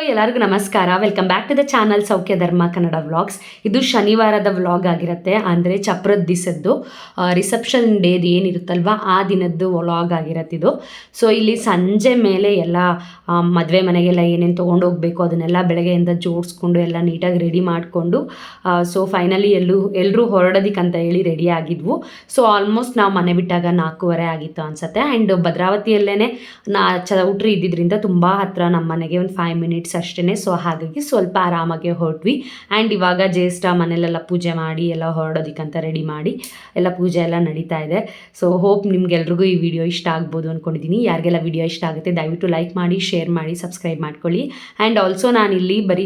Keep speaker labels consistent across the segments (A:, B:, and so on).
A: ಎಲ್ಲರಿಗೂ ನಮಸ್ಕಾರ. Welcome back to the channel Saukhya Dharma Kannada vlogs. ಇದು ಶನಿವಾರದ ವ್ಲಾಗ್ ಆಗಿರುತ್ತೆ, ಅಂದರೆ ಚಪ್ರದ ದಿವಸದ್ದು ರಿಸೆಪ್ಷನ್ ಡೇದು ಏನಿರುತ್ತಲ್ವ ಆ ದಿನದ್ದು ವ್ಲಾಗ್ ಆಗಿರುತ್ತೆ ಇದು. ಸೊ ಇಲ್ಲಿ ಸಂಜೆ ಮೇಲೆ ಎಲ್ಲ ಮದುವೆ ಮನೆಗೆಲ್ಲ ಏನೇನು ತೊಗೊಂಡೋಗ್ಬೇಕು ಅದನ್ನೆಲ್ಲ ಬೆಳಗ್ಗೆಯಿಂದ ಜೋಡಿಸ್ಕೊಂಡು ಎಲ್ಲ ನೀಟಾಗಿ ರೆಡಿ ಮಾಡಿಕೊಂಡು ಸೊ ಫೈನಲಿ ಎಲ್ಲರೂ ಹೊರಡೋದಕ್ಕಂತ ಹೇಳಿ ರೆಡಿ ಆಗಿದ್ವು. ಸೊ ಆಲ್ಮೋಸ್ಟ್ ನಾವು ಮನೆ ಬಿಟ್ಟಾಗ 4:15 ಆಗಿತ್ತು ಅನಿಸುತ್ತೆ. ಆ್ಯಂಡ್ ಭದ್ರಾವತಿಯಲ್ಲೇ ಚೌಟ್ರಿ ಇದ್ದಿದ್ದರಿಂದ ತುಂಬ ಹತ್ತಿರ ನಮ್ಮ ಮನೆಗೆ ಒಂದು 5 ಮಿನಿಟ್ಸ್ ಅಷ್ಟೇ. ಸೊ ಹಾಗಾಗಿ ಸ್ವಲ್ಪ ಆರಾಮಾಗೆ ಹೊರಟ್ವಿ. ಆ್ಯಂಡ್ ಇವಾಗ ಜ್ಯೇಷ್ಠ ಮನೇಲೆಲ್ಲ ಪೂಜೆ ಮಾಡಿ ಎಲ್ಲ ಹೊರಡೋದಕ್ಕಂತ ರೆಡಿ ಮಾಡಿ ಎಲ್ಲ ಪೂಜೆ ಎಲ್ಲ ನಡೀತಾ ಇದೆ. ಸೊ ಹೋಪ್ ನಿಮ್ಗೆಲ್ರಿಗೂ ಈ ವಿಡಿಯೋ ಇಷ್ಟ ಆಗ್ಬೋದು ಅಂದ್ಕೊಂಡಿದ್ದೀನಿ. ಯಾರಿಗೆಲ್ಲ ವಿಡಿಯೋ ಇಷ್ಟ ಆಗುತ್ತೆ ದಯವಿಟ್ಟು ಲೈಕ್ ಮಾಡಿ, ಶೇರ್ ಮಾಡಿ, ಸಬ್ಸ್ಕ್ರೈಬ್ ಮಾಡ್ಕೊಳ್ಳಿ. ಆ್ಯಂಡ್ ಆಲ್ಸೋ ನಾನಿಲ್ಲಿ ಬರೀ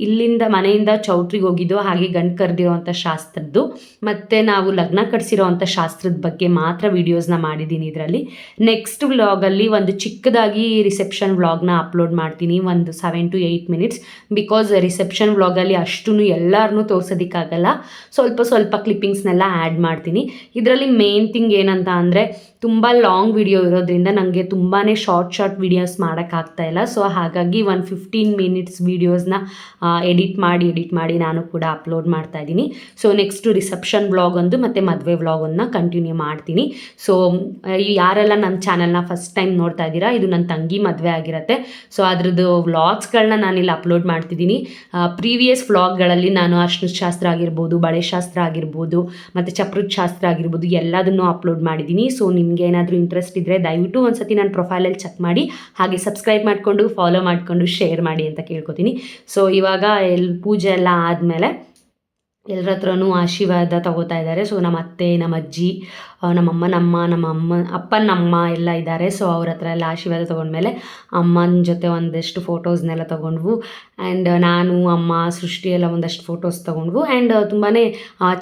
A: ಇಲ್ಲಿಂದ ಮನೆಯಿಂದ ಚೌಟ್ರಿಗೆ ಹೋಗಿದ್ದು, ಹಾಗೆ ಗಂಡು ಕರೆದಿರೋವಂಥ ಶಾಸ್ತ್ರದ್ದು ಮತ್ತು ನಾವು ಲಗ್ನ ಕಟ್ಸಿರೋವಂಥ ಶಾಸ್ತ್ರದ ಬಗ್ಗೆ ಮಾತ್ರ ವೀಡಿಯೋಸ್ನ ಮಾಡಿದ್ದೀನಿ ಇದರಲ್ಲಿ. ನೆಕ್ಸ್ಟ್ ವ್ಲಾಗಲ್ಲಿ ಒಂದು ಚಿಕ್ಕದಾಗಿ ರಿಸೆಪ್ಷನ್ ವ್ಲಾಗ್ನ ಅಪ್ಲೋಡ್ ಮಾಡ್ತೀನಿ, ಒಂದು 7 to 8 ಮಿನಿಟ್ಸ್. ಬಿಕಾಸ್ ರಿಸೆಪ್ಷನ್ ವ್ಲಾಗಲ್ಲಿ ಅಷ್ಟು ಎಲ್ಲರನ್ನೂ ತೋರಿಸೋದಕ್ಕಾಗಲ್ಲ, ಸ್ವಲ್ಪ ಕ್ಲಿಪ್ಪಿಂಗ್ಸ್ನೆಲ್ಲ ಆ್ಯಡ್ ಮಾಡ್ತೀನಿ. ಇದರಲ್ಲಿ ಮೇನ್ ಥಿಂಗ್ ಏನಂತ ಅಂದರೆ ತುಂಬ ಲಾಂಗ್ ವಿಡಿಯೋ ಇರೋದ್ರಿಂದ ನನಗೆ ತುಂಬಾ ಶಾರ್ಟ್ ವೀಡಿಯೋಸ್ ಮಾಡೋಕ್ಕಾಗ್ತಾ ಇಲ್ಲ. ಸೊ ಹಾಗಾಗಿ 15 ಮಿನಿಟ್ಸ್ ವೀಡಿಯೋಸ್ನ ಎಡಿಟ್ ಮಾಡಿ ನಾನು ಕೂಡ ಅಪ್ಲೋಡ್ ಮಾಡ್ತಾಯಿದ್ದೀನಿ. ಸೊ ನೆಕ್ಸ್ಟು ರಿಸೆಪ್ಷನ್ ವ್ಲಾಗ್ ಒಂದು ಮತ್ತು ಮದುವೆ ವ್ಲಾಗನ್ನು ಕಂಟಿನ್ಯೂ ಮಾಡ್ತೀನಿ. ಸೊ ಯಾರೆಲ್ಲ ನನ್ನ ಚಾನಲ್ನ ಫಸ್ಟ್ ಟೈಮ್ ನೋಡ್ತಾ ಇದ್ದೀರಾ, ಇದು ನನ್ನ ತಂಗಿ ಮದುವೆ ಆಗಿರುತ್ತೆ. ಸೊ ಅದ್ರದ್ದು ವ್ಲಾಗ್ಸ್ಗಳನ್ನ ನಾನಿಲ್ಲಿ ಅಪ್ಲೋಡ್ ಮಾಡ್ತಿದ್ದೀನಿ. ಪ್ರೀವಿಯಸ್ ವ್ಲಾಗ್ಗಳಲ್ಲಿ ನಾನು ಅರ್ಶಿನದ ಶಾಸ್ತ್ರ ಆಗಿರ್ಬೋದು, ಬಳೆ ಶಾಸ್ತ್ರ ಆಗಿರ್ಬೋದು ಮತ್ತು ಚಪ್ರದ ಶಾಸ್ತ್ರ ಆಗಿರ್ಬೋದು ಎಲ್ಲದನ್ನೂ ಅಪ್ಲೋಡ್ ಮಾಡಿದ್ದೀನಿ. ಸೊ ನಿಮಗೆ ಏನಾದರೂ ಇಂಟ್ರೆಸ್ಟ್ ಇದ್ದರೆ ದಯವಿಟ್ಟು ಒಂದ್ಸತಿ ನನ್ನ ಪ್ರೊಫೈಲಲ್ಲಿ ಚೆಕ್ ಮಾಡಿ, ಹಾಗೆ ಸಬ್ಸ್ಕ್ರೈಬ್ ಮಾಡಿಕೊಂಡು ಫಾಲೋ ಮಾಡಿಕೊಂಡು ಶೇರ್ ಮಾಡಿ ಅಂತ ಕೇಳ್ಕೊತೀನಿ. ಸೊ ಇವಾಗ ಪೂಜೆ ಎಲ್ಲ ಆದಮೇಲೆ ಎಲ್ಲರ ಹತ್ರನೂ ಆಶೀರ್ವಾದ ತಗೋತಾ ಇದ್ದಾರೆ. ಸೊ ನಮ್ಮ ಅತ್ತೆ, ನಮ್ಮ ಅಜ್ಜಿ, ನಮ್ಮ ಅಪ್ಪನಮ್ಮ ಎಲ್ಲ ಇದ್ದಾರೆ. ಸೊ ಅವ್ರ ಹತ್ರ ಎಲ್ಲ ಆಶೀರ್ವಾದ ತೊಗೊಂಡ್ಮೇಲೆ ಅಮ್ಮನ ಜೊತೆ ಒಂದಷ್ಟು ಫೋಟೋಸ್ನೆಲ್ಲ ತೊಗೊಂಡ್ವು. ಆ್ಯಂಡ್ ನಾನು, ಅಮ್ಮ, ಸೃಷ್ಟಿ ಎಲ್ಲ ಒಂದಷ್ಟು ಫೋಟೋಸ್ ತೊಗೊಂಡ್ವು. ಆ್ಯಂಡ್ ತುಂಬಾ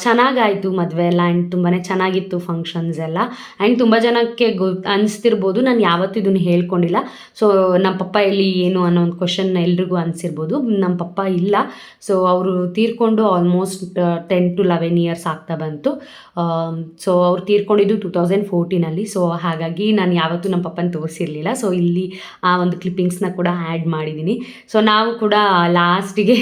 A: ಚೆನ್ನಾಗಾಯಿತು ಮದುವೆ ಎಲ್ಲ. ಆ್ಯಂಡ್ ತುಂಬಾ ಚೆನ್ನಾಗಿತ್ತು ಫಂಕ್ಷನ್ಸ್ ಎಲ್ಲ. ಆ್ಯಂಡ್ ತುಂಬ ಜನಕ್ಕೆ ಅನಿಸ್ತಿರ್ಬೋದು, ನಾನು ಯಾವತ್ತೂ ಇದನ್ನು ಹೇಳ್ಕೊಂಡಿಲ್ಲ. ಸೊ ನಮ್ಮ ಪಪ್ಪ ಎಲ್ಲಿ ಏನು ಅನ್ನೋ ಒಂದು ಕ್ವಶನ್ ಎಲ್ರಿಗೂ ಅನಿಸಿರ್ಬೋದು. ನಮ್ಮ ಪಪ್ಪ ಇಲ್ಲ. ಸೊ ಅವರು ತೀರ್ಕೊಂಡು ಆಲ್ಮೋಸ್ಟ್ 10 to 11 ಇಯರ್ಸ್ ಆಗ್ತಾ ಬಂತು. ಸೊ ಅವ್ರು ತೀರ್ಕೊಂಡಿದ್ದು 2014. ಸೊ ಹಾಗಾಗಿ ನಾನು ಯಾವತ್ತೂ ನಮ್ಮ ಪಪ್ಪನ ತೋರಿಸಿರಲಿಲ್ಲ. ಸೊ ಇಲ್ಲಿ ಆ ಒಂದು ಕ್ಲಿಪ್ಪಿಂಗ್ಸ್ನ ಕೂಡ ಆ್ಯಡ್ ಮಾಡಿದ್ದೀನಿ. ಸೊ ನಾವು ಕೂಡ ಲಾಸ್ಟಿಗೆ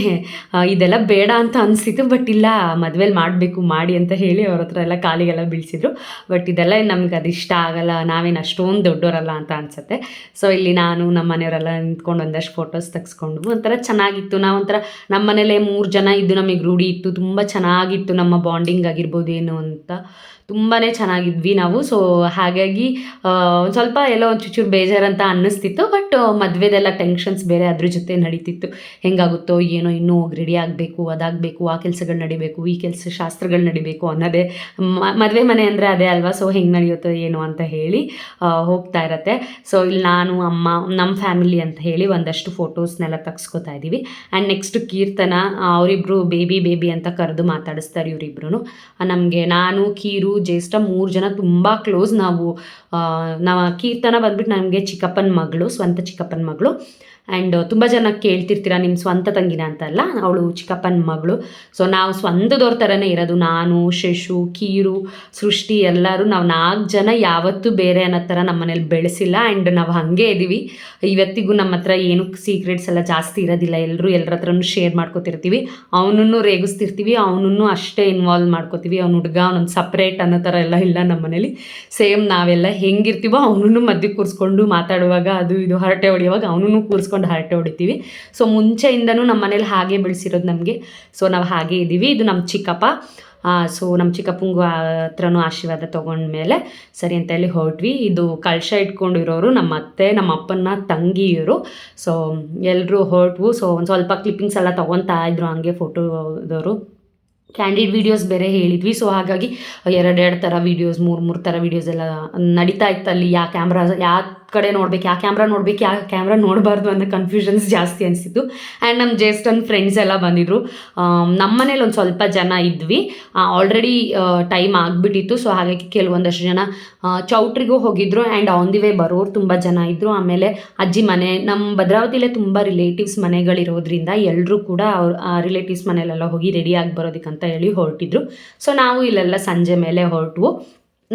A: ಇದೆಲ್ಲ ಬೇಡ ಅಂತ ಅನಿಸಿತು, ಬಟ್ ಇಲ್ಲ ಮದುವೆಲಿ ಮಾಡಬೇಕು ಮಾಡಿ ಅಂತ ಹೇಳಿ ಅವ್ರ ಹತ್ರ ಎಲ್ಲ ಕಾಲಿಗೆಲ್ಲ ಬೀಳಿಸಿದ್ರು. ಬಟ್ ಇದೆಲ್ಲ ನಮ್ಗೆ ಅದು ಇಷ್ಟ ಆಗಲ್ಲ, ನಾವೇನು ಅಷ್ಟೊಂದು ದೊಡ್ಡವರಲ್ಲ ಅಂತ ಅನಿಸುತ್ತೆ. ಸೊ ಇಲ್ಲಿ ನಾನು ನಮ್ಮ ಮನೆಯವರೆಲ್ಲ ನಿಂತ್ಕೊಂಡು ಒಂದಷ್ಟು ಫೋಟೋಸ್ ತೆಗೆಸ್ಕೊಂಡು ಒಂಥರ ಚೆನ್ನಾಗಿತ್ತು. ನಾವೊಂಥರ ನಮ್ಮ ಮನೇಲೆ 3 ಜನ ಇದ್ದು ನಮಗೆ ರೂಢಿ ಇತ್ತು, ತುಂಬ ಚೆನ್ನಾಗಿತ್ತು ನಮ್ಮ ಬಾಂಡಿಂಗ್ ಆಗಿರ್ಬೋದು ಏನು ಅಂತ, ತುಂಬಾ ಚೆನ್ನಾಗಿದ್ವಿ ನಾವು. ಸೊ ಹಾಗಾಗಿ ಒಂದು ಸ್ವಲ್ಪ ಎಲ್ಲೋ ಒಂದು ಚೂರು ಬೇಜಾರಂತ ಅನ್ನಿಸ್ತಿತ್ತು. ಬಟ್ ಮದುವೆದೆಲ್ಲ ಟೆನ್ಷನ್ಸ್ ಬೇರೆ ಅದ್ರ ಜೊತೆ ನಡೀತಿತ್ತು. ಹೆಂಗಾಗುತ್ತೋ ಏನೋ, ಇನ್ನೂ ರೆಡಿ ಆಗಬೇಕು, ಅದಾಗಬೇಕು, ಆ ಕೆಲಸಗಳು ನಡಿಬೇಕು, ಈ ಶಾಸ್ತ್ರಗಳು ನಡಿಬೇಕು ಅನ್ನೋದೇ ಮದುವೆ ಮನೆ ಅಂದರೆ ಅದೇ ಅಲ್ವಾ. ಸೊ ಹೆಂಗೆ ನಡೆಯುತ್ತೋ ಏನೋ ಅಂತ ಹೇಳಿ ಹೋಗ್ತಾ ಇರತ್ತೆ. ಸೊ ಇಲ್ಲಿ ನಾನು, ಅಮ್ಮ, ನಮ್ಮ ಫ್ಯಾಮಿಲಿ ಅಂತ ಹೇಳಿ ಒಂದಷ್ಟು ಫೋಟೋಸ್ನೆಲ್ಲ ತೆಗೆಸ್ಕೊತಾ ಇದ್ದೀವಿ. ಆ್ಯಂಡ್ ನೆಕ್ಸ್ಟ್ ಕೀರ್ತನ, ಅವರಿಬ್ಬರು ಬೇಬಿ ಅಂತ ಕರೆದು ಮಾತಾಡಿಸ್ತಾರೆ ಇವರಿಬ್ರು ನಮಗೆ. ನಾನು, ಕೀರು, ಜ್ಯೇಷ್ಠ 3 ಜನ ತುಂಬ ಕ್ಲೋಸ್ ನಾವು. ಕೀರ್ತನ ಬಂದ್ಬಿಟ್ಟು ನನಗೆ ಚಿಕ್ಕಪ್ಪನ ಮಗಳು, ಸ್ವಂತ ಚಿಕ್ಕಪ್ಪನ ಮಗಳು. ಆ್ಯಂಡ್ ತುಂಬ ಜನ ಕೇಳ್ತಿರ್ತೀರ ನಿಮ್ಮ ಸ್ವಂತ ತಂಗಿನ ಅಂತಲ್ಲ, ಅವಳು ಚಿಕ್ಕಪ್ಪನ ಮಗಳು. ಸೊ ನಾವು ಸ್ವಂತದವ್ರ ಥರನೇ ಇರೋದು. ನಾನು, ಶಶು, ಕೀರು, ಸೃಷ್ಟಿ ಎಲ್ಲರೂ ನಾವು 4 ಜನ ಯಾವತ್ತೂ ಬೇರೆ ಅನ್ನೋ ಥರ ನಮ್ಮ ಮನೇಲಿ ಬೆಳೆಸಿಲ್ಲ. ಆ್ಯಂಡ್ ನಾವು ಹಾಗೆ ಇದ್ದೀವಿ ಇವತ್ತಿಗೂ. ನಮ್ಮ ಹತ್ರ ಏನು ಸೀಕ್ರೆಟ್ಸ್ ಎಲ್ಲ ಜಾಸ್ತಿ ಇರೋದಿಲ್ಲ. ಎಲ್ಲರ ಹತ್ರನೂ ಶೇರ್ ಮಾಡ್ಕೊತಿರ್ತೀವಿ. ಅವನನ್ನು ರೇಗಿಸ್ತಿರ್ತೀವಿ, ಅವನನ್ನು ಅಷ್ಟೇ ಇನ್ವಾಲ್ವ್ ಮಾಡ್ಕೋತೀವಿ. ಅವ್ನು ಹುಡುಗ ಅವನೊಂದು ಸಪ್ರೇಟ್ ಅನ್ನೋ ಥರ ಎಲ್ಲ ಇಲ್ಲ ನಮ್ಮ ಮನೇಲಿ. ಸೇಮ್ ನಾವೆಲ್ಲ ಹೆಂಗಿರ್ತೀವೋ ಅವನನ್ನು ಮಧ್ಯೆ ಕೂರಿಸ್ಕೊಂಡು ಮಾತಾಡುವಾಗ ಅದು ಇದು ಹರಟೆ ಹೊಡೆಯುವಾಗ ಅವನನ್ನು ಕೂರಿಸ್ಕೊಂಡು ಹರಟೆ ಹೊಡಿತೀವಿ. ಸೊ ಮುಂಚೆಯಿಂದನೂ ನಮ್ಮ ಮನೇಲಿ ಹಾಗೆ ಬೆಳೆಸಿರೋದು ನಮಗೆ. ಸೊ ನಾವು ಹಾಗೆ ಇದ್ದೀವಿ. ಇದು ನಮ್ಮ ಚಿಕ್ಕಪ್ಪ. ಸೊ ನಮ್ಮ ಚಿಕ್ಕಪ್ಪಂಗೂ ಹತ್ರನೂ ಆಶೀರ್ವಾದ ತೊಗೊಂಡ್ಮೇಲೆ ಸರಿ ಅಂತ ಹೇಳಿ ಹೊರಟ್ವಿ. ಇದು ಕಳಶ ಇಟ್ಕೊಂಡಿರೋರು ನಮ್ಮ ಅತ್ತೆ, ನಮ್ಮ ಅಪ್ಪನ ತಂಗಿಯವರು. ಸೊ ಎಲ್ಲರೂ ಹೊರಟ್ವು. ಸೊ ಒಂದು ಸ್ವಲ್ಪ ಕ್ಲಿಪ್ಪಿಂಗ್ಸ್ ಎಲ್ಲ ತೊಗೊತಾ ಇದ್ರು ಹಂಗೆ ಫೋಟೋದವರು. ಕ್ಯಾಂಡಿಡ್ ವೀಡಿಯೋಸ್ ಬೇರೆ ಹೇಳಿದ್ವಿ. ಸೊ ಹಾಗಾಗಿ 2 ಥರ ವೀಡಿಯೋಸ್, 3 ಥರ ವೀಡಿಯೋಸ್ ಎಲ್ಲ ನಡೀತಾ ಇತ್ತು ಅಲ್ಲಿ. ಯಾವ ಕಡೆ ನೋಡ್ಬೇಕು, ಯಾವ ಕ್ಯಾಮ್ರಾ ನೋಡಬಾರ್ದು ಅನ್ನೋ ಕನ್ಫ್ಯೂಷನ್ಸ್ ಜಾಸ್ತಿ ಅನಿಸಿತ್ತು. ಆ್ಯಂಡ್ ನಮ್ಮ ಜ್ಯೇಷ್ಠನ ಫ್ರೆಂಡ್ಸ್ ಎಲ್ಲ ಬಂದಿದ್ದರು. ನಮ್ಮ ಮನೇಲಿ ಒಂದು ಸ್ವಲ್ಪ ಜನ ಇದ್ವಿ. ಆಲ್ರೆಡಿ ಟೈಮ್ ಆಗಿಬಿಟ್ಟಿತ್ತು. ಸೊ ಹಾಗಾಗಿ ಕೆಲವೊಂದಷ್ಟು ಜನ ಚೌಟ್ರಿಗೂ ಹೋಗಿದ್ರು. ಆ್ಯಂಡ್ ಆನ್ ದಿ ವೇ ಬರೋರು ತುಂಬ ಜನ ಇದ್ದರು. ಆಮೇಲೆ ಅಜ್ಜಿ ಮನೆ, ನಮ್ಮ ಭದ್ರಾವತಿಲೇ ತುಂಬ ರಿಲೇಟಿವ್ಸ್ ಮನೆಗಳಿರೋದ್ರಿಂದ ಎಲ್ಲರೂ ಕೂಡ ರಿಲೇಟಿವ್ಸ್ ಮನೆಯಲ್ಲೆಲ್ಲ ಹೋಗಿ ರೆಡಿಯಾಗಿ ಬರೋದಕ್ಕಂತ ಹೇಳಿ ಹೊರಟಿದ್ರು. ಸೊ ನಾವು ಇಲ್ಲೆಲ್ಲ ಸಂಜೆ ಮೇಲೆ ಹೊರಟ್ವು.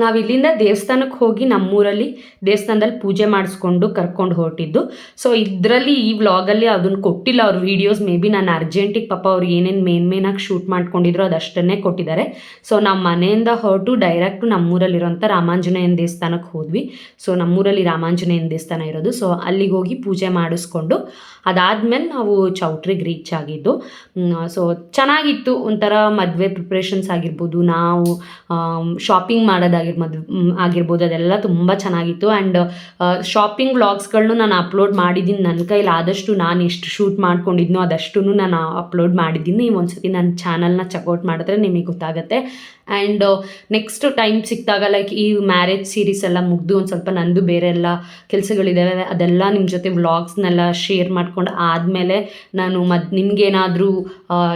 A: ನಾವು ಇಲ್ಲಿಂದ ದೇವಸ್ಥಾನಕ್ಕೆ ಹೋಗಿ ನಮ್ಮೂರಲ್ಲಿ ದೇವಸ್ಥಾನದಲ್ಲಿ ಪೂಜೆ ಮಾಡಿಸ್ಕೊಂಡು ಕರ್ಕೊಂಡು ಹೊರಟಿದ್ದು. ಸೊ ಇದರಲ್ಲಿ ಈ ವ್ಲಾಗಲ್ಲಿ ಅದನ್ನು ಕೊಟ್ಟಿಲ್ಲ ಅವ್ರ ವೀಡಿಯೋಸ್. ಮೇ ಬಿ ನಾನು ಅರ್ಜೆಂಟಿಗೆ ಪಾಪ ಅವ್ರು ಏನೇನು ಮೇನಾಗಿ ಶೂಟ್ ಮಾಡ್ಕೊಂಡಿದ್ರು ಅದಷ್ಟನ್ನೇ ಕೊಟ್ಟಿದ್ದಾರೆ. ಸೊ ನಾವು ಮನೆಯಿಂದ ಹೊರಟು ಡೈರೆಕ್ಟು ನಮ್ಮೂರಲ್ಲಿರೋಂಥ ರಾಮಾಂಜನೇಯನ ದೇವಸ್ಥಾನಕ್ಕೆ ಹೋದ್ವಿ. ಸೊ ನಮ್ಮೂರಲ್ಲಿ ರಾಮಾಂಜನೇಯನ ದೇವಸ್ಥಾನ ಇರೋದು. ಸೊ ಅಲ್ಲಿಗೆ ಹೋಗಿ ಪೂಜೆ ಮಾಡಿಸ್ಕೊಂಡು ಅದಾದಮೇಲೆ ನಾವು ಚೌಟ್ರಿಗೆ ರೀಚ್ ಆಗಿದ್ದು. ಸೊ ಚೆನ್ನಾಗಿತ್ತು. ಒಂಥರ ಮದುವೆ ಪ್ರಿಪ್ರೇಷನ್ಸ್ ಆಗಿರ್ಬೋದು, ನಾವು ಶಾಪಿಂಗ್ ಆಗಿರ್ಬೋದು, ಅದೆಲ್ಲ ತುಂಬ ಚೆನ್ನಾಗಿತ್ತು. ಆ್ಯಂಡ್ ಶಾಪಿಂಗ್ ವ್ಲಾಗ್ಸ್ಗಳನ್ನೂ ನಾನು ಅಪ್ಲೋಡ್ ಮಾಡಿದ್ದೀನಿ. ನನ್ನ ಕೈಲಿ ಆದಷ್ಟು ನಾನು ಎಷ್ಟು ಶೂಟ್ ಮಾಡ್ಕೊಂಡಿದ್ನೋ ಅದಷ್ಟು ನಾನು ಅಪ್ಲೋಡ್ ಮಾಡಿದ್ದೀನಿ. ಒಂದ್ಸತಿ ನನ್ನ ಚಾನಲ್ನ ಚೆಕ್ಔಟ್ ಮಾಡಿದ್ರೆ ನಿಮಗೆ ಗೊತ್ತಾಗುತ್ತೆ. ಆ್ಯಂಡ್ ನೆಕ್ಸ್ಟ್ ಟೈಮ್ ಸಿಕ್ಕಿದಾಗ ಲೈಕ್ ಈ ಮ್ಯಾರೇಜ್ ಸೀರೀಸ್ ಎಲ್ಲ ಮುಗಿದು ಒಂದು ಸ್ವಲ್ಪ ನಂದು ಬೇರೆ ಎಲ್ಲ ಕೆಲಸಗಳಿದ್ದಾವೆ, ಅದೆಲ್ಲ ನಿಮ್ಮ ಜೊತೆ ವ್ಲಾಗ್ಸ್ನೆಲ್ಲ ಶೇರ್ ಮಾಡ್ಕೊಂಡು ಆದಮೇಲೆ ನಾನು ನಿಮಗೇನಾದರೂ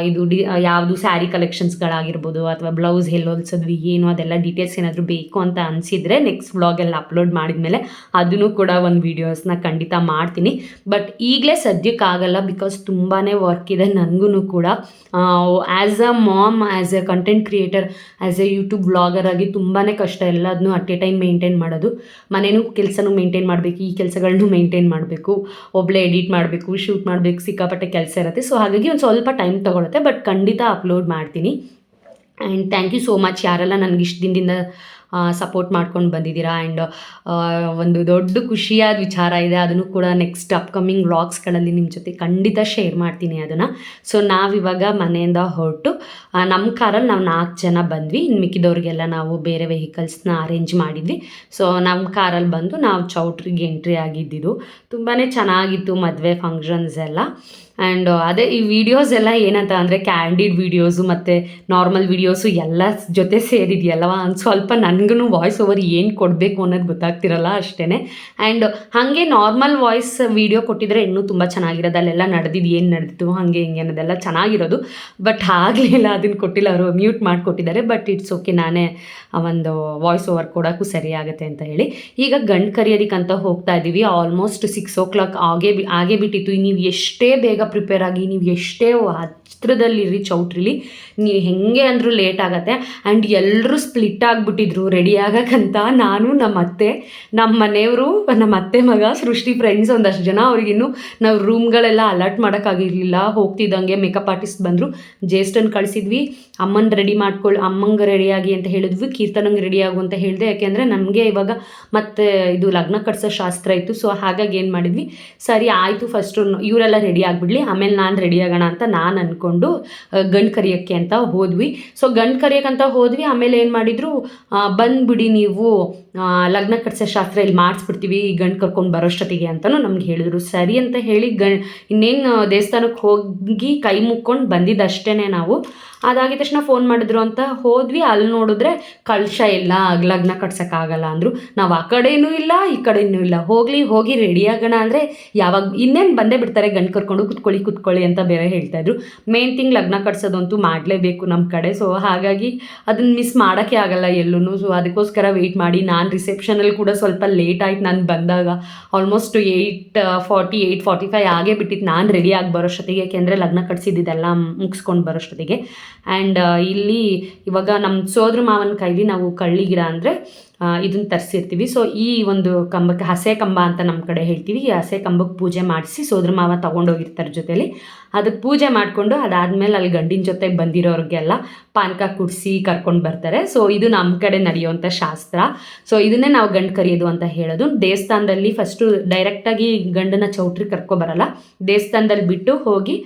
A: ಇದು ಯಾವುದು ಸ್ಯಾರಿ ಕಲೆಕ್ಷನ್ಸ್ಗಳಾಗಿರ್ಬೋದು ಅಥವಾ ಬ್ಲೌಸ್ ಎಲ್ಲಿ ಹೊಲ್ಸಿದ್ವಿ ಏನು ಅದೆಲ್ಲ ಡೀಟೇಲ್ಸ್ ಏನಾದರೂ ಬೇಕು ಅಂತ ಅನಿಸಿದರೆ ನೆಕ್ಸ್ಟ್ ವ್ಲಾಗೆಲ್ಲ ಅಪ್ಲೋಡ್ ಮಾಡಿದ್ಮೇಲೆ ಅದನ್ನು ಕೂಡ ಒಂದು ವೀಡಿಯೋಸ್ನ ಖಂಡಿತ ಮಾಡ್ತೀನಿ. ಬಟ್ ಈಗಲೇ ಸದ್ಯಕ್ಕಾಗಲ್ಲ, ಬಿಕಾಸ್ ತುಂಬಾ ವರ್ಕ್ ಇದೆ ನನಗೂ ಕೂಡ. As a mom, as a content creator, as a YouTube vlogger ಆಗಿ ತುಂಬಾ ಕಷ್ಟ ಎಲ್ಲದನ್ನೂ ಅಟ್ ಎ ಟೈಮ್ ಮೇಂಟೈನ್ ಮಾಡೋದು. ಮನೇನೂ ಕೆಲಸನೂ ಮೇಂಟೈನ್ ಮಾಡಬೇಕು, ಈ ಕೆಲಸಗಳನ್ನೂ ಮೇಂಟೈನ್ ಮಾಡಬೇಕು, ಒಬ್ಬಳೇ ಎಡಿಟ್ ಮಾಡಬೇಕು, ಶೂಟ್ ಮಾಡಬೇಕು, ಸಿಕ್ಕಾಪಟ್ಟೆ ಕೆಲಸ ಇರುತ್ತೆ. ಸೊ ಹಾಗಾಗಿ ಒಂದು ಸ್ವಲ್ಪ ಟೈಮ್ ತೊಗೊಳುತ್ತೆ, ಬಟ್ ಖಂಡಿತ ಅಪ್ಲೋಡ್ ಮಾಡ್ತೀನಿ. And thank you so much ಯಾರೆಲ್ಲ ನನಗೆ ಇಷ್ಟು ದಿನದಿಂದ ಸಪೋರ್ಟ್ ಮಾಡ್ಕೊಂಡು ಬಂದಿದ್ದೀರಾ. ಆ್ಯಂಡ್ ಒಂದು ದೊಡ್ಡ ಖುಷಿಯಾದ ವಿಚಾರ ಇದೆ, ಅದನ್ನು ಕೂಡ ನೆಕ್ಸ್ಟ್ ಅಪ್ಕಮಿಂಗ್ ವ್ಲಾಗ್ಸ್ಗಳಲ್ಲಿ ನಿಮ್ಮ ಜೊತೆ ಖಂಡಿತ ಶೇರ್ ಮಾಡ್ತೀನಿ ಅದನ್ನು. ಸೊ ನಾವಿವಾಗ ಮನೆಯಿಂದ ಹೊರಟು ನಮ್ಮ ಕಾರಲ್ಲಿ ನಾವು 4 ಜನ ಬಂದ್ವಿ. ಇನ್ನು ಮಿಕ್ಕಿದವ್ರಿಗೆಲ್ಲ ನಾವು ಬೇರೆ ವೆಹಿಕಲ್ಸ್ನ ಅರೇಂಜ್ ಮಾಡಿದ್ವಿ. ಸೊ ನಮ್ಮ ಕಾರಲ್ಲಿ ಬಂದು ನಾವು ಚೌಟ್ರಿಗೆ ಎಂಟ್ರಿ ಆಗಿದ್ದಿದ್ದು. ತುಂಬಾ ಚೆನ್ನಾಗಿತ್ತು ಮದುವೆ ಫಂಕ್ಷನ್ಸ್ ಎಲ್ಲ. ಆ್ಯಂಡ್ ಅದೇ ಈ ವಿಡಿಯೋಸ್ ಎಲ್ಲ ಏನಂತ ಅಂದರೆ ಕ್ಯಾಂಡಿಡ್ ವೀಡಿಯೋಸು ಮತ್ತು ನಾರ್ಮಲ್ ವೀಡಿಯೋಸು ಎಲ್ಲ ಜೊತೆ ಸೇರಿದೆಯಲ್ವ, ಒಂದು ಸ್ವಲ್ಪ ನನಗೂ ವಾಯ್ಸ್ ಓವರ್ ಏನು ಕೊಡಬೇಕು ಅನ್ನೋದು ಗೊತ್ತಾಗ್ತಿರಲ್ಲ ಅಷ್ಟೇ. ಆ್ಯಂಡ್ ಹಾಗೆ ನಾರ್ಮಲ್ ವಾಯ್ಸ್ ವೀಡಿಯೋ ಕೊಟ್ಟಿದ್ರೆ ಇನ್ನೂ ತುಂಬ ಚೆನ್ನಾಗಿರೋದು. ಅಲ್ಲೆಲ್ಲ ನಡೆದಿದ್ದು ಏನು ನಡೆದಿತ್ತು ಹಾಗೆ ಹಿಂಗೆ ಅನ್ನೋದೆಲ್ಲ ಚೆನ್ನಾಗಿರೋದು. ಬಟ್ ಆಗಲಿಲ್ಲ, ಅದನ್ನು ಕೊಟ್ಟಿಲ್ಲ, ಅವರು ಮ್ಯೂಟ್ ಮಾಡಿಕೊಟ್ಟಿದ್ದಾರೆ. ಬಟ್ ಇಟ್ಸ್ ಓಕೆ, ನಾನೇ ಒಂದು ವಾಯ್ಸ್ ಓವರ್ ಕೊಡೋಕ್ಕೂ ಸರಿಯಾಗುತ್ತೆ ಅಂತ ಹೇಳಿ ಈಗ ಗಂಡು ಕರಿಯೋದಕ್ಕಂತ ಹೋಗ್ತಾ ಇದ್ದೀವಿ. ಆಲ್ಮೋಸ್ಟ್ 6 o'clock ಆಗೇ ಬಿಟ್ಟಿತ್ತು. ನೀವು ಎಷ್ಟೇ ಬೇಗ ಪ್ರಿಪೇರ್ ಆಗಿ, ನೀವು ಎಷ್ಟೇ ಹತ್ರದಲ್ಲಿರಿ ಚೌಟ್ರಿಲಿ, ನೀವು ಹೆಂಗೆ ಅಂದರೂ ಲೇಟ್ ಆಗುತ್ತೆ. ಆ್ಯಂಡ್ ಎಲ್ಲರೂ ಸ್ಪ್ಲಿಟ್ ಆಗಿಬಿಟ್ಟಿದ್ರು ರೆಡಿ ಆಗೋಕ್ಕಂತ. ನಾನು ನಮ್ಮ ಮನೆಯವರು, ನಮ್ಮ ಅತ್ತೆ ಮಗ, ಸೃಷ್ಟಿ ಫ್ರೆಂಡ್ಸ್ ಒಂದಷ್ಟು ಜನ. ಅವ್ರಿಗಿನ್ನೂ ನಾವು ರೂಮ್ಗಳೆಲ್ಲ ಅಲರ್ಟ್ ಮಾಡೋಕ್ಕಾಗಿರಲಿಲ್ಲ. ಹೋಗ್ತಿದ್ದಂಗೆ ಮೇಕಪ್ ಆರ್ಟಿಸ್ಟ್ ಬಂದರು, ಜೇಸ್ಟನ್ನು ಕಳಿಸಿದ್ವಿ. ಅಮ್ಮಂಗೆ ರೆಡಿಯಾಗಿ ಅಂತ ಹೇಳಿದ್ವಿ, ಕೀರ್ತನಂಗೆ ರೆಡಿಯಾಗು ಅಂತ ಹೇಳಿದೆ. ಯಾಕೆಂದರೆ ನಮಗೆ ಇವಾಗ ಮತ್ತೆ ಇದು ಲಗ್ನ ಕಟ್ಸೋ ಶಾಸ್ತ್ರ ಇತ್ತು. ಸೊ ಹಾಗಾಗಿ ಏನು ಮಾಡಿದ್ವಿ, ಸರಿ ಆಯಿತು ಫಸ್ಟು ಇವರೆಲ್ಲ ರೆಡಿ ಆಗಿಬಿಡ್ಲಿ, ಆಮೇಲೆ ನಾನು ರೆಡಿ ಆಗೋಣ ಅಂತ ನಾನು ಅಂದ್ಕೊಂಡು ಗಂಡು ಕರಿಯೋಕ್ಕೆ ಅಂತ ಹೋದ್ವಿ. ಸೊ ಗಂಡು ಕರಿಯೋಕ್ಕಂತ ಹೋದ್ವಿ. ಆಮೇಲೆ ಏನು ಮಾಡಿದರು, ಬಂದುಬಿಡಿ ನೀವು ಲಗ್ನ ಕಟ್ಸೋ ಶಾಸ್ತ್ರ ಇಲ್ಲಿ ಮಾಡಿಸ್ಬಿಡ್ತೀವಿ ಗಂಡು ಕರ್ಕೊಂಡು ಬರೋಷ್ಟೊತ್ತಿಗೆ ಅಂತಲೂ ನಮ್ಗೆ ಹೇಳಿದ್ರು. ಸರಿ ಅಂತ ಹೇಳಿ ಇನ್ನೇನು ದೇವಸ್ಥಾನಕ್ಕೆ ಹೋಗಿ ಕೈ ಮುಕ್ಕೊಂಡು ಬಂದಿದ್ದಷ್ಟೇ ನಾವು. ಅದಾಗಿದ ತಕ್ಷಣ ಫೋನ್ ಮಾಡಿದ್ರು ಅಂತ ಹೋದ್ವಿ. ಅಲ್ಲಿ ನೋಡಿದ್ರೆ ಕಳಶ ಇಲ್ಲ, ಲಗ್ನ ಕಟ್ಸೋಕ್ಕಾಗಲ್ಲ ಅಂದರು. ನಾವು ಆ ಕಡೆಯೂ ಇಲ್ಲ ಈ ಕಡೆಯೂ ಇಲ್ಲ. ಹೋಗಿ ರೆಡಿ ಆಗೋಣ ಅಂದರೆ ಯಾವಾಗ ಇನ್ನೇನು ಬಂದೇ ಬಿಡ್ತಾರೆ ಗಂಡು ಕರ್ಕೊಂಡು, ಕುತ್ಕೊಳ್ಳಿ ಅಂತ ಬೇರೆ ಹೇಳ್ತಾಯಿದ್ರು. ಮೇನ್ ಥಿಂಗ್ ಲಗ್ನ ಕಟ್ಸೋದಂತೂ ಮಾಡಲೇಬೇಕು ನಮ್ಮ ಕಡೆ. ಸೊ ಹಾಗಾಗಿ ಅದನ್ನು ಮಿಸ್ ಮಾಡೋಕ್ಕೆ ಆಗಲ್ಲ ಎಲ್ಲೂ. ಸೊ ಅದಕ್ಕೋಸ್ಕರ ವೆಯ್ಟ್ ಮಾಡಿ ನಾನು ರಿಸೆಪ್ಷನಲ್ಲಿ ಕೂಡ ಸ್ವಲ್ಪ ಲೇಟ್ ಆಯ್ತು. ನಾನು ಬಂದಾಗ ಆಲ್ಮೋಸ್ಟ್ 8:40 8:45 ಆಗೇ ಬಿಟ್ಟಿತ್ತು ನಾನು ರೆಡಿ ಆಗಿ ಬರೋಷ್ಟೊತ್ತಿಗೆ. ಯಾಕೆಂದರೆ ಲಗ್ನ ಕಟ್ಸಿದ್ದೆಲ್ಲ ಮುಗಿಸ್ಕೊಂಡು ಬರೋಷ್ಟೊತ್ತಿಗೆ. ಆ್ಯಂಡ್ ಇಲ್ಲಿ ಇವಾಗ ನಮ್ಮ ಸೋದ್ರ ಮಾವನ ಕೈಲಿ ನಾವು ಕಳ್ಳಿ ಗಿಡ ಅಂದರೆ ಇದನ್ನು ತರಿಸಿರ್ತೀವಿ. ಸೊ ಈ ಒಂದು ಕಂಬಕ್ಕೆ ಹಸೆ ಕಂಬ ಅಂತ ನಮ್ಮ ಕಡೆ ಹೇಳ್ತೀವಿ. ಈ ಹಸೆ ಕಂಬಕ್ಕೆ ಪೂಜೆ ಮಾಡಿಸಿ ಸೋದ್ರ ಮಾವ ತೊಗೊಂಡೋಗಿರ್ತಾರೆ ಜೊತೆಲಿ. ಅದಕ್ಕೆ ಪೂಜೆ ಮಾಡಿಕೊಂಡು ಅದಾದಮೇಲೆ ಅಲ್ಲಿ ಗಂಡಿನ ಜೊತೆ ಬಂದಿರೋರಿಗೆಲ್ಲ ಪಾನಕ ಕುಡಿಸಿ ಕರ್ಕೊಂಡು ಬರ್ತಾರೆ. ಸೊ ಇದು ನಮ್ಮ ಕಡೆ ನಡೆಯುವಂಥ ಶಾಸ್ತ್ರ. ಸೊ ಇದನ್ನೇ ನಾವು ಗಂಡು ಕರಿಯೋದು ಅಂತ ಹೇಳೋದು. ದೇವಸ್ಥಾನದಲ್ಲಿ ಫಸ್ಟು ಡೈರೆಕ್ಟಾಗಿ ಗಂಡನ ಚೌಟ್ರಿ ಕರ್ಕೊಬರಲ್ಲ, ದೇವಸ್ಥಾನದಲ್ಲಿ ಬಿಟ್ಟು ಹೋಗಿ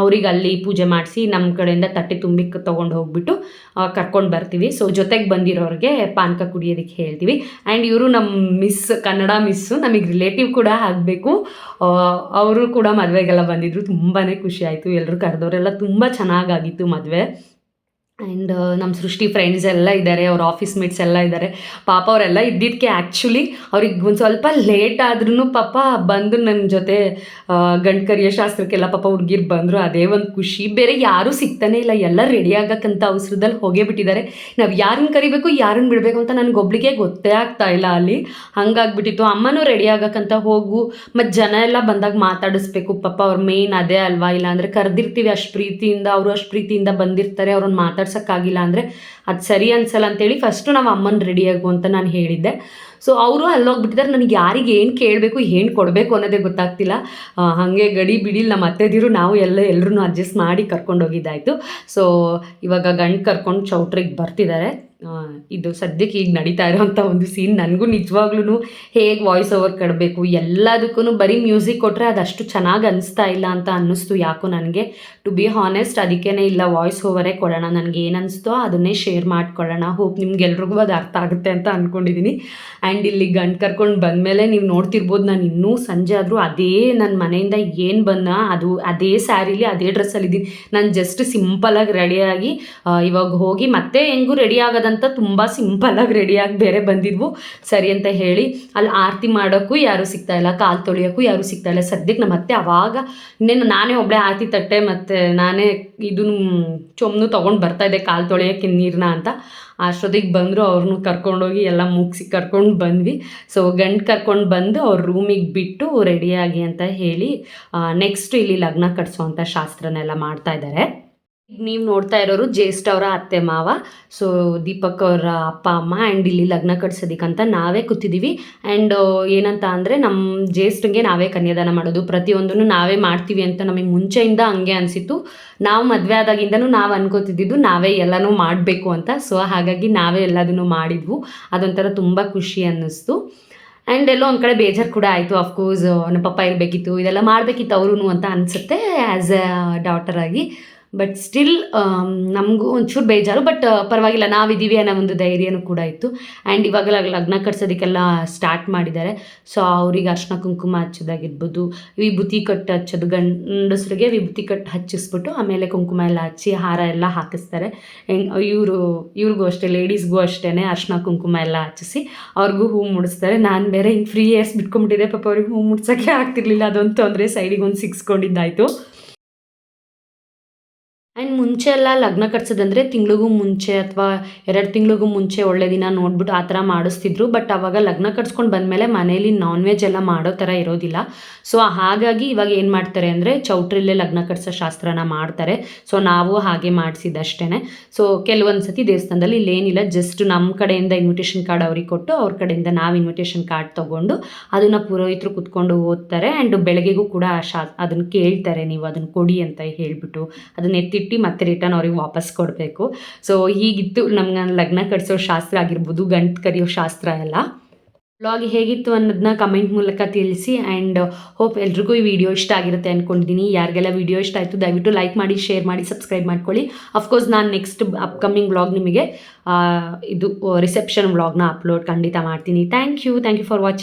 A: ಅವ್ರಿಗೆ ಅಲ್ಲಿ ಪೂಜೆ ಮಾಡಿಸಿ ನಮ್ಮ ಕಡೆಯಿಂದ ತಟ್ಟೆ ತುಂಬಿ ತೊಗೊಂಡು ಹೋಗ್ಬಿಟ್ಟು ಕರ್ಕೊಂಡು ಬರ್ತೀವಿ. ಸೊ ಜೊತೆಗೆ ಬಂದಿರೋರಿಗೆ ಪಾನಕ ಕುಡಿಯೋದಕ್ಕೆ ಹೇಳ್ತೀವಿ. ಆ್ಯಂಡ್ ಇವರು ನಮ್ಮ ಕನ್ನಡ ಮಿಸ್ಸು, ನಮಗೆ ರಿಲೇಟಿವ್ ಕೂಡ ಆಗಬೇಕು. ಅವರು ಕೂಡ ಮದುವೆಗೆಲ್ಲ ಬಂದಿದ್ದರು. ತುಂಬಾ ಖುಷಿ ಆಯಿತು. ಎಲ್ಲರೂ ಕರೆದವರೆಲ್ಲ ತುಂಬ ಚೆನ್ನಾಗಾಗಿತ್ತು ಮದುವೆ. ಆ್ಯಂಡ್ ನಮ್ಮ ಸೃಷ್ಟಿ ಫ್ರೆಂಡ್ಸ್ ಎಲ್ಲ ಇದ್ದಾರೆ, ಅವ್ರ ಆಫೀಸ್ ಮೇಟ್ಸ್ ಎಲ್ಲ ಇದ್ದಾರೆ. ಪಾಪ ಅವರೆಲ್ಲ ಇದ್ದಿದ್ದಕ್ಕೆ ಆ್ಯಕ್ಚುಲಿ ಅವ್ರಿಗೆ ಒಂದು ಸ್ವಲ್ಪ ಲೇಟ್ ಆದ್ರೂ ಪಾಪ ಬಂದು ನನ್ನ ಜೊತೆ ಗಂಡು ಕರಿಯೋ ಶಾಸ್ತ್ರಕ್ಕೆಲ್ಲ ಪಾಪ ಹುಡುಗಿರು ಬಂದರು. ಅದೇ ಒಂದು ಖುಷಿ. ಬೇರೆ ಯಾರೂ ಸಿಗ್ತಾನೆ ಇಲ್ಲ, ಎಲ್ಲ ರೆಡಿ ಆಗೋಕ್ಕಂತ ಅವಸರದಲ್ಲಿ ಹೋಗೇ ಬಿಟ್ಟಿದ್ದಾರೆ. ನಾವು ಯಾರನ್ನು ಕರಿಬೇಕು ಯಾರನ್ನು ಬಿಡಬೇಕು ಅಂತ ನನಗೊಬ್ಳಿಗೆ ಗೊತ್ತೇ ಆಗ್ತಾ ಇಲ್ಲ ಅಲ್ಲಿ. ಹಂಗಾಗ್ಬಿಟ್ಟಿತ್ತು. ಅಮ್ಮನೂ ರೆಡಿ ಆಗೋಕ್ಕಂತ ಹೋಗು, ಮತ್ತು ಜನ ಎಲ್ಲ ಬಂದಾಗ ಮಾತಾಡಿಸ್ಬೇಕು ಪಾಪ. ಅವ್ರ ಮೇನ್ ಅದೇ ಅಲ್ವಾ. ಇಲ್ಲಾಂದರೆ ಕರೆದಿರ್ತೀವಿ ಅಷ್ಟು ಪ್ರೀತಿಯಿಂದ, ಅವರು ಅಷ್ಟು ಪ್ರೀತಿಯಿಂದ ಬಂದಿರ್ತಾರೆ, ಅವ್ರನ್ನ ಮಾತಾಡ್ಸೋಕ್ಕಾಗಿಲ್ಲ ಅಂದರೆ ಅದು ಸರಿ ಅನ್ಸಲ್ಲ ಅಂತೇಳಿ ಫಸ್ಟು ನಾವು ಅಮ್ಮನ ರೆಡಿ ಆಗು ಅಂತ ನಾನು ಹೇಳಿದ್ದೆ. ಸೊ ಅವರು ಅಲ್ಲೋಗ್ಬಿಟ್ಟಿದ್ದಾರೆ. ನನಗೆ ಯಾರಿಗೆ ಏನು ಕೇಳಬೇಕು ಏನು ಕೊಡಬೇಕು ಅನ್ನೋದೇ ಗೊತ್ತಾಗ್ತಿಲ್ಲ. ಹಾಗೆ ಗಡಿ ಬಿಡಿಲ್ಲ ನಮ್ಮ ಅತ್ತೆದಿರು ನಾವು ಎಲ್ಲರೂ ಅಡ್ಜಸ್ಟ್ ಮಾಡಿ ಕರ್ಕೊಂಡೋಗಿದ್ದಾಯಿತು. ಸೊ ಇವಾಗ ಗಂಡು ಕರ್ಕೊಂಡು ಚೌಟ್ರಿಗೆ ಬರ್ತಿದ್ದಾರೆ. ಇದು ಸದ್ಯಕ್ಕೆ ಈಗ ನಡೀತಾ ಇರೋವಂಥ ಒಂದು ಸೀನ್. ನನಗೂ ನಿಜವಾಗ್ಲೂ ಹೇಗೆ ವಾಯ್ಸ್ ಓವರ್ ಕೊಡಬೇಕು ಎಲ್ಲದಕ್ಕೂ ಬರೀ ಮ್ಯೂಸಿಕ್ ಕೊಟ್ಟರೆ ಅದಷ್ಟು ಚೆನ್ನಾಗಿ ಅನಿಸ್ತಾ ಇಲ್ಲ ಅಂತ ಅನ್ನಿಸ್ತು ಯಾಕೋ ನನಗೆ. ಟು ಬಿ ಹಾನೆಸ್ಟ್ ಅದಕ್ಕೇ ಇಲ್ಲ ವಾಯ್ಸ್ ಓವರೇ ಕೊಡೋಣ, ನನಗೆ ಏನು ಅನಿಸ್ತೋ ಅದನ್ನೇ ಶೇರ್ ಮಾಡ್ಕೊಳ್ಳೋಣ. ಹೋಪ್ ನಿಮ್ಗೆಲ್ರಿಗೂ ಅದು ಅರ್ಥ ಆಗುತ್ತೆ ಅಂತ ಅಂದ್ಕೊಂಡಿದ್ದೀನಿ. ಆ್ಯಂಡ್ ಇಲ್ಲಿ ಗಂಡು ಕರ್ಕೊಂಡು ಬಂದಮೇಲೆ ನೀವು ನೋಡ್ತಿರ್ಬೋದು, ನಾನು ಇನ್ನೂ ಸಂಜೆ ಆದರೂ ಅದೇ ನನ್ನ ಮನೆಯಿಂದ ಏನು ಬಂದ ಅದು ಅದೇ ಸ್ಯಾರಿಲಿ ಅದೇ ಡ್ರೆಸ್ಸಲ್ಲಿದ್ದೀನಿ. ನಾನು ಜಸ್ಟ್ ಸಿಂಪಲಾಗಿ ರೆಡಿಯಾಗಿ ಇವಾಗ ಹೋಗಿ ಮತ್ತೆ ಹೆಂಗೂ ರೆಡಿ ಆಗೋದಂತ ತುಂಬ ಸಿಂಪಲಾಗಿ ರೆಡಿಯಾಗಿ ಬೇರೆ ಬಂದಿದ್ವು. ಸರಿ ಅಂತ ಹೇಳಿ ಅಲ್ಲಿ ಆರತಿ ಮಾಡೋಕ್ಕೂ ಯಾರೂ ಸಿಗ್ತಾಯಿಲ್ಲ, ಕಾಲು ತೊಳೆಯೋಕ್ಕೂ ಯಾರೂ ಸಿಗ್ತಾಯಿಲ್ಲ. ಸದ್ಯಕ್ಕೆ ನಮ್ಮ ಅತ್ತೆ ಆವಾಗ ಇನ್ನೇನು ನಾನೇ ಒಬ್ಬಳೇ ಆರತಿ ತಟ್ಟೆ ಮತ್ತು ನಾನೇ ಇದನ್ನು ಚೊಂಬು ತೊಗೊಂಡು ಬರ್ತಾಯಿದ್ದೆ ಕಾಲು ತೊಳೆಯೋಕ್ಕೆ ನೀರನ್ನ ಅಂತ. ಅಷ್ಟೊತ್ತಿಗೆ ಬಂದರು, ಅವ್ರನ್ನೂ ಕರ್ಕೊಂಡೋಗಿ ಎಲ್ಲ ಮುಗಿಸಿ ಕರ್ಕೊಂಡು ಬಂದ್ವಿ. ಸೊ ಗಂಡು ಕರ್ಕೊಂಡು ಬಂದು ಅವ್ರ ರೂಮಿಗೆ ಬಿಟ್ಟು ರೆಡಿಯಾಗಿ ಅಂತ ಹೇಳಿ ನೆಕ್ಸ್ಟ್ ಇಲ್ಲಿ ಲಗ್ನ ಕಟ್ಸೋವಂಥ ಶಾಸ್ತ್ರನೆಲ್ಲ ಮಾಡ್ತಾಯಿದ್ದಾರೆ. ಈಗ ನೀವು ನೋಡ್ತಾ ಇರೋರು ಜ್ಯೇಷ್ಠ ಅವರ ಅತ್ತೆ ಮಾವ. ಸೊ ದೀಪಕ್ ಅವರ ಅಪ್ಪ ಅಮ್ಮ ಆ್ಯಂಡ್ ಇಲ್ಲಿ ಲಗ್ನ ಕಟ್ಸೋದಕ್ಕಂತ ನಾವೇ ಕೂತಿದ್ದೀವಿ. ಆ್ಯಂಡ್ ಏನಂತ ಅಂದರೆ ನಮ್ಮ ಜ್ಯೇಷ್ಠಂಗೆ ನಾವೇ ಕನ್ಯಾದಾನ ಮಾಡೋದು, ಪ್ರತಿಯೊಂದನ್ನು ನಾವೇ ಮಾಡ್ತೀವಿ ಅಂತ ನಮಗೆ ಮುಂಚೆಯಿಂದ ಹಂಗೆ ಅನಿಸಿತ್ತು. ನಾವು ಮದುವೆ ಆದಾಗಿಂದನೂ ನಾವು ಅನ್ಕೋತಿದ್ದು ನಾವೇ ಎಲ್ಲನೂ ಮಾಡಬೇಕು ಅಂತ. ಸೊ ಹಾಗಾಗಿ ನಾವೇ ಎಲ್ಲದನ್ನು ಮಾಡಿದ್ವು. ಅದೊಂಥರ ತುಂಬ ಖುಷಿ ಅನ್ನಿಸ್ತು. ಆ್ಯಂಡ್ ಎಲ್ಲೋ ಒಂದು ಕಡೆ ಬೇಜಾರು ಕೂಡ ಆಯಿತು. ಅಫ್ಕೋರ್ಸ್ ನಮ್ಮ ಪಪ್ಪ ಇರಬೇಕಿತ್ತು, ಇದೆಲ್ಲ ಮಾಡಬೇಕಿತ್ತು ಅವ್ರೂ ಅಂತ ಅನಿಸುತ್ತೆ ಆ್ಯಸ್ ಎ ಡಾಟರ್ ಆಗಿ. ಬಟ್ ಸ್ಟಿಲ್ ನಮಗೂ ಒಂಚೂರು ಬೇಜಾರು. ಬಟ್ ಪರವಾಗಿಲ್ಲ, ನಾವಿದ್ದೀವಿ ಅನ್ನೋ ಒಂದು ಧೈರ್ಯನೂ ಕೂಡ ಇತ್ತು. ಆ್ಯಂಡ್ ಇವಾಗ ಲಗ್ನ ಕಟ್ಸೋದಕ್ಕೆಲ್ಲ ಸ್ಟಾರ್ಟ್ ಮಾಡಿದ್ದಾರೆ. ಸೊ ಅವ್ರಿಗೆ ಅರ್ಶಿನ ಕುಂಕುಮ ಹಚ್ಚೋದಾಗಿರ್ಬೋದು, ವಿಭೂತಿ ಕಟ್ಟು ಹಚ್ಚೋದು, ಗಂಡಸರಿಗೆ ವಿಭೂತಿ ಕಟ್ಟು ಹಚ್ಚಿಸ್ಬಿಟ್ಟು ಆಮೇಲೆ ಕುಂಕುಮ ಎಲ್ಲ ಹಚ್ಚಿ ಹಾರ ಎಲ್ಲ ಹಾಕಿಸ್ತಾರೆ. ಇವ್ರಿಗೂ ಅಷ್ಟೇ, ಲೇಡೀಸ್ಗೂ ಅಷ್ಟೇ ಅರ್ಶಿನ ಕುಂಕುಮ ಎಲ್ಲ ಹಚ್ಚಿಸಿ ಅವ್ರಿಗೂ ಹೂ ಮುಡಿಸ್ತಾರೆ. ನಾನು ಬೇರೆ ಹಿಂಗೆ ಫ್ರೀ ಏರ್ಸ್ ಬಿಟ್ಕೊಂಡ್ಬಿಟ್ಟಿದ್ದೆ, ಪಾಪ ಅವ್ರಿಗೆ ಹೂ ಮುಡ್ಸೋಕ್ಕೆ ಆಗ್ತಿರ್ಲಿಲ್ಲ. ಅದೊಂದು ತೊಂದರೆ, ಸೈಡಿಗೆ ಒಂದು ಸಿಕ್ಸ್ಕೊಂಡಿದ್ದಾಯಿತು. ಆ್ಯಂಡ್ ಮುಂಚೆ ಎಲ್ಲ ಲಗ್ನ ಕಟ್ಸೋದಂದರೆ ತಿಂಗಳಿಗೂ ಮುಂಚೆ ಅಥವಾ 2 ತಿಂಗಳಿಗೂ ಮುಂಚೆ ಒಳ್ಳೆ ದಿನ ನೋಡ್ಬಿಟ್ಟು ಆ ಥರ ಮಾಡಿಸ್ತಿದ್ರು. ಬಟ್ ಆವಾಗ ಲಗ್ನ ಕಟ್ಸ್ಕೊಂಡು ಬಂದಮೇಲೆ ಮನೇಲಿ ನಾನ್ ವೆಜ್ ಎಲ್ಲ ಮಾಡೋ ಥರ ಇರೋದಿಲ್ಲ. ಸೊ ಹಾಗಾಗಿ ಇವಾಗ ಏನು ಮಾಡ್ತಾರೆ ಅಂದರೆ ಚೌಟ್ರಿಲ್ಲೇ ಲಗ್ನ ಕಟ್ಸೋ ಶಾಸ್ತ್ರನ ಮಾಡ್ತಾರೆ. ಸೊ ನಾವು ಹಾಗೆ ಮಾಡಿಸಿದ್ದಷ್ಟೇ. ಸೊ ಕೆಲವೊಂದು ಸತಿ ದೇವಸ್ಥಾನದಲ್ಲಿ ಇಲ್ಲೇನಿಲ್ಲ, ಜಸ್ಟ್ ನಮ್ಮ ಕಡೆಯಿಂದ ಇನ್ವಿಟೇಷನ್ ಕಾರ್ಡ್ ಅವ್ರಿಗೆ ಕೊಟ್ಟು ಅವ್ರ ಕಡೆಯಿಂದ ನಾವು ಇನ್ವಿಟೇಷನ್ ಕಾರ್ಡ್ ತೊಗೊಂಡು ಅದನ್ನು ಪುರೋಹಿತರು ಕುತ್ಕೊಂಡು ಓದ್ತಾರೆ. ಆ್ಯಂಡ್ ಬೆಳಗ್ಗೆಗೂ ಕೂಡ ಅದನ್ನು ಕೇಳ್ತಾರೆ, ನೀವು ಅದನ್ನು ಕೊಡಿ ಅಂತ ಹೇಳಿಬಿಟ್ಟು ಅದನ್ನ ಎತ್ತಿಟ್ಟು ಮತ್ತೆ ರಿಟರ್ನ್ ಅವ್ರಿಗೆ ವಾಪಸ್ ಕೊಡಬೇಕು. ಸೊ ಹೀಗಿತ್ತು ನಮ್ಗೆ ಲಗ್ನ ಕಟ್ಸೋ ಶಾಸ್ತ್ರ ಆಗಿರ್ಬೋದು, ಗಂಟು ಕರಿಯೋ ಶಾಸ್ತ್ರ ಎಲ್ಲ. ವ್ಲಾಗ್ ಹೇಗಿತ್ತು ಅನ್ನೋದನ್ನ ಕಮೆಂಟ್ ಮೂಲಕ ತಿಳಿಸಿ. ಆ್ಯಂಡ್ ಹೋಪ್ ಎಲ್ರಿಗೂ ಈ ವಿಡಿಯೋ ಇಷ್ಟ ಆಗಿರುತ್ತೆ ಅಂದ್ಕೊಂಡಿದ್ದೀನಿ. ಯಾರಿಗೆಲ್ಲ ವಿಡಿಯೋ ಇಷ್ಟ ಆಯಿತು ದಯವಿಟ್ಟು ಲೈಕ್ ಮಾಡಿ, ಶೇರ್ ಮಾಡಿ, ಸಬ್ಸ್ಕ್ರೈಬ್ ಮಾಡ್ಕೊಳ್ಳಿ. ಅಫ್ಕೋರ್ಸ್ ನಾನು ನೆಕ್ಸ್ಟ್ ಅಪ್ಕಮಿಂಗ್ ವ್ಲಾಗ್ ನಿಮಗೆ ಇದು ರಿಸೆಪ್ಷನ್ ವ್ಲಾಗ್ನ ಅಪ್ಲೋಡ್ ಖಂಡಿತ ಮಾಡ್ತೀನಿ. Thank you for watching.